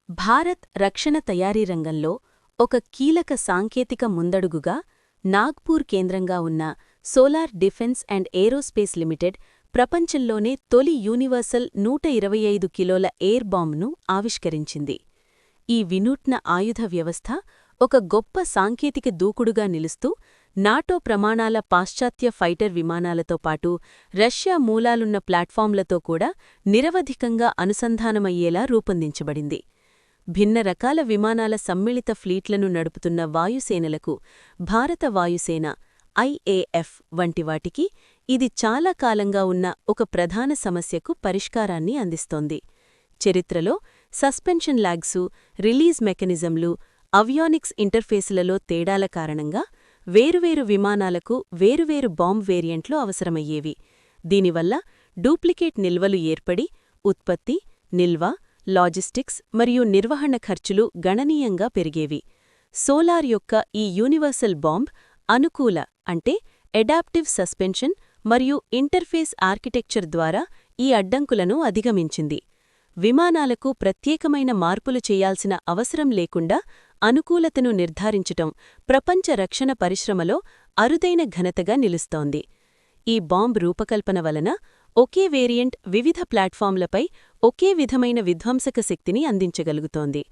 భారత్ రక్షణ తయారీ రంగంలో ఒక కీలక సాంకేతిక ముందడుగుగా నాగ్పూర్ కేంద్రంగా ఉన్న solar defence and aerospace limited ప్రపంచంలోనే తొలి యూనివర్సల్ 125 కిలోల ఎయిర్ బాంబ్ను ఆవిష్కరించింది. ఈ వినూత్న ఆయుధ వ్యవస్థ ఒక గొప్ప సాంకేతిక దూకుడుగా నిలుస్తూ నాటో ప్రమాణాల పాశ్చాత్య ఫైటర్ విమానాలతో పాటు రష్యా మూలాలున్న ప్లాట్ఫాంలతో కూడా నిరవధికంగా అనుసంధానమయ్యేలా రూపొందించబడింది. భిన్న రకాల విమానాల సమ్మిళిత ఫ్లీట్లను నడుపుతున్న వాయుసేనలకు భారత వాయుసేన ఐఏఎఫ్ వంటి వాటికి ఇది చాలా కాలంగా ఉన్న ఒక ప్రధాన సమస్యకు పరిష్కారాన్ని అందిస్తోంది. చరిత్రలో సస్పెన్షన్ లాగ్సు, రిలీజ్ మెకానిజంలు, అవియానిక్స్ ఇంటర్ఫేసులలో తేడాల కారణంగా వేరువేరు విమానాలకు వేరువేరు బాంబ్ వేరియంట్లు అవసరమయ్యేవి. దీనివల్ల డూప్లికేట్ నిల్వలు ఏర్పడి ఉత్పత్తి, నిల్వ, లాజిస్టిక్స్ మరియు నిర్వహణ ఖర్చులు గణనీయంగా పెరిగేవి. సోలార్ యొక్క ఈ యూనివర్సల్ బాంబ్ అనుకూల అంటే ఎడాప్టివ్ సస్పెన్షన్ మరియు ఇంటర్ఫేస్ ఆర్కిటెక్చర్ ద్వారా ఈ అడ్డంకులను అధిగమించింది. విమానాలకు ప్రత్యేకమైన మార్పులు చేయాల్సిన అవసరం లేకుండా అనుకూలతను నిర్ధారించటం ప్రపంచ రక్షణ పరిశ్రమలో అరుదైన ఘనతగా నిలుస్తోంది. ఈ బాంబ్ రూపకల్పన వలన ఒకే వేరియంట్ వివిధ ప్లాట్ఫాంలపై ఒకే విధమైన విధ్వంసక శక్తిని అందించగలుగుతోంది.